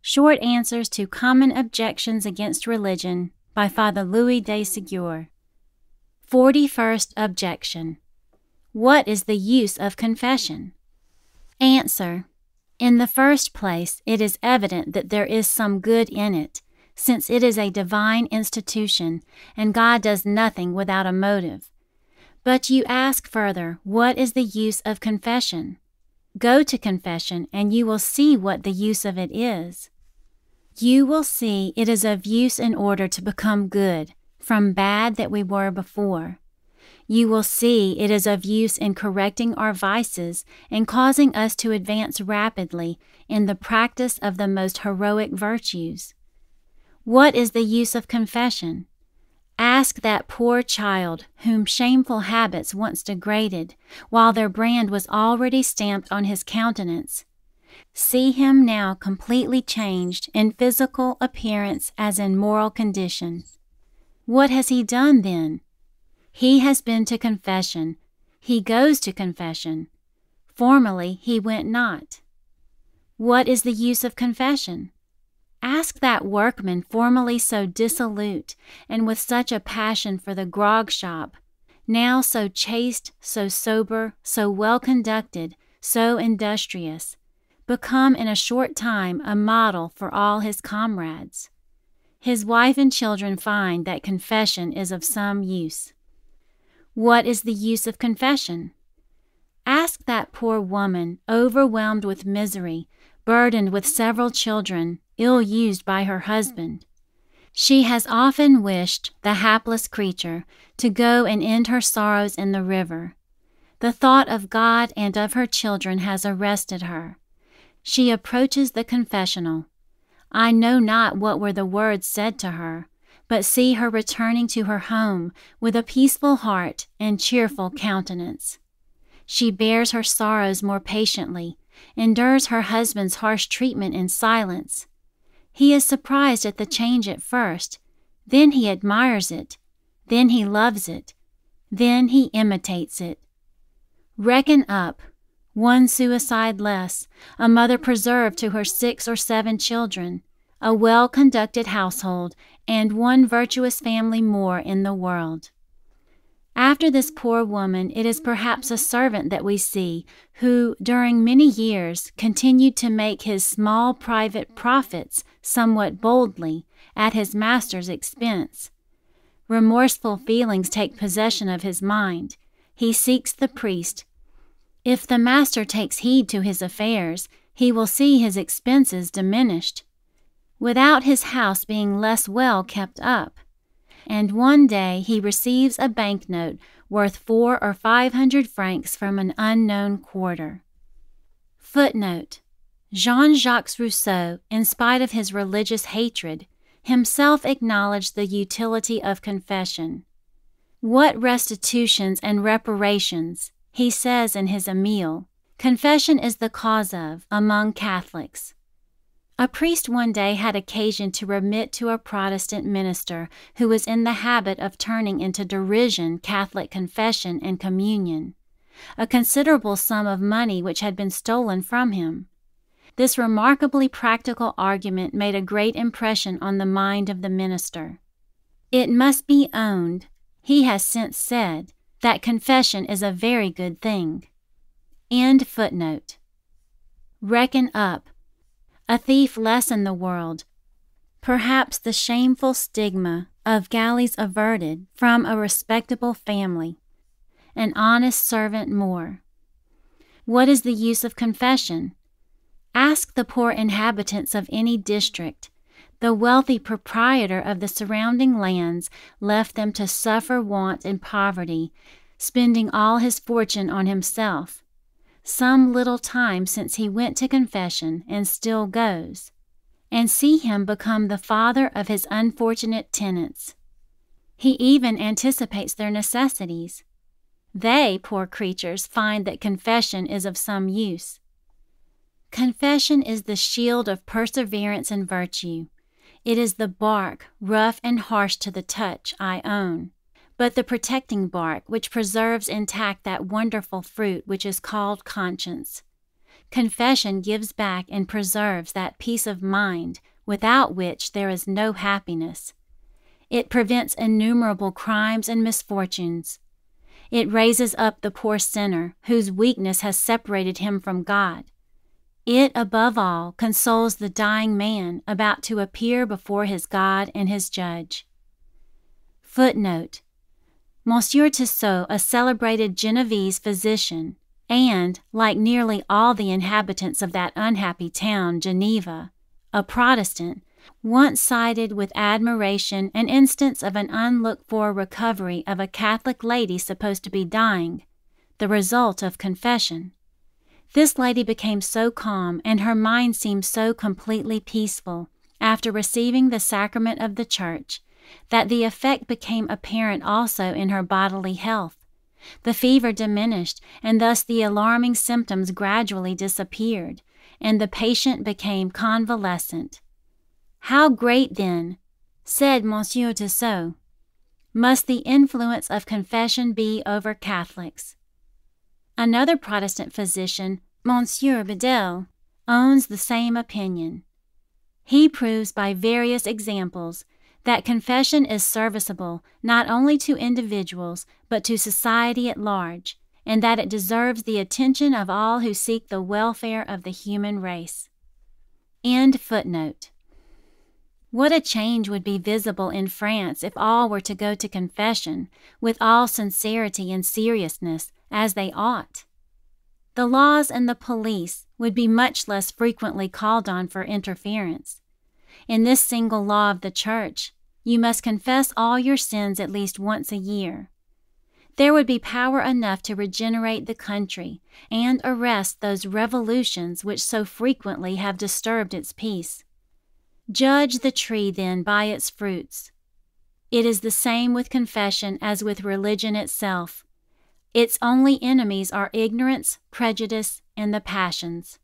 Short Answers to Common Objections Against Religion by Father Louis de Segur. 41st Objection. What is the use of confession? Answer. In the first place, it is evident that there is some good in it, since it is a divine institution, and God does nothing without a motive. But you ask further, what is the use of confession? Go to confession, and you will see what the use of it is. You will see it is of use in order to become good, from bad that we were before. You will see it is of use in correcting our vices and causing us to advance rapidly in the practice of the most heroic virtues. What is the use of confession? Ask that poor child whom shameful habits once degraded, while their brand was already stamped on his countenance. See him now completely changed in physical appearance as in moral condition. What has he done then? He has been to confession. He goes to confession. Formerly he went not. What is the use of confession? Ask that workman formerly so dissolute and with such a passion for the grog shop, now so chaste, so sober, so well conducted, so industrious, become in a short time a model for all his comrades. His wife and children find that confession is of some use. What is the use of confession? Ask that poor woman, overwhelmed with misery, burdened with several children, ill-used by her husband. She has often wished, the hapless creature, to go and end her sorrows in the river. The thought of God and of her children has arrested her. She approaches the confessional. I know not what were the words said to her, but see her returning to her home with a peaceful heart and cheerful countenance. She bears her sorrows more patiently, endures her husband's harsh treatment in silence. He is surprised at the change at first, then he admires it, then he loves it, then he imitates it. Reckon up, one suicide less, a mother preserved to her 6 or 7 children, a well-conducted household, and one virtuous family more in the world. After this poor woman, it is perhaps a servant that we see, who, during many years, continued to make his small private profits somewhat boldly, at his master's expense. Remorseful feelings take possession of his mind. He seeks the priest. If the master takes heed to his affairs, he will see his expenses diminished, without his house being less well kept up. And one day he receives a banknote worth 400 or 500 francs from an unknown quarter. Footnote: Jean-Jacques Rousseau, in spite of his religious hatred, himself acknowledged the utility of confession. What restitutions and reparations, he says in his Emile, confession is the cause of among Catholics. A priest one day had occasion to remit to a Protestant minister who was in the habit of turning into derision Catholic confession and communion, a considerable sum of money which had been stolen from him. This remarkably practical argument made a great impression on the mind of the minister. It must be owned, he has since said, that confession is a very good thing. End footnote. Reckon up. A thief less in the world, perhaps the shameful stigma of galleys averted from a respectable family, an honest servant more. What is the use of confession? Ask the poor inhabitants of any district. The wealthy proprietor of the surrounding lands left them to suffer want and poverty, spending all his fortune on himself. Some little time since he went to confession and still goes, and see him become the father of his unfortunate tenants. He even anticipates their necessities. They, poor creatures, find that confession is of some use. Confession is the shield of perseverance and virtue. It is the bark, rough and harsh to the touch, I own, but the protecting bark which preserves intact that wonderful fruit which is called conscience. confession gives back and preserves that peace of mind without which there is no happiness. It prevents innumerable crimes and misfortunes. It raises up the poor sinner whose weakness has separated him from God. It, above all, consoles the dying man about to appear before his God and his judge. Footnote: Mgr de Segur, a celebrated Genoese physician, and, like nearly all the inhabitants of that unhappy town, Geneva, a Protestant, once cited with admiration an instance of an unlooked-for recovery of a Catholic lady supposed to be dying, the result of confession. This lady became so calm, and her mind seemed so completely peaceful, after receiving the sacrament of the Church, that the effect became apparent also in her bodily health. The fever diminished, and thus the alarming symptoms gradually disappeared, and the patient became convalescent. How great, then, said Mgr de Segur, must the influence of confession be over Catholics? Another Protestant physician, Mgr Bedel, owns the same opinion. He proves by various examples that confession is serviceable not only to individuals but to society at large, and that it deserves the attention of all who seek the welfare of the human race. End footnote. What a change would be visible in France if all were to go to confession with all sincerity and seriousness, as they ought. The laws and the police would be much less frequently called on for interference. In this single law of the Church, you must confess all your sins at least once a year. There would be power enough to regenerate the country and arrest those revolutions which so frequently have disturbed its peace. Judge the tree, then, by its fruits. It is the same with confession as with religion itself. Its only enemies are ignorance, prejudice, and the passions.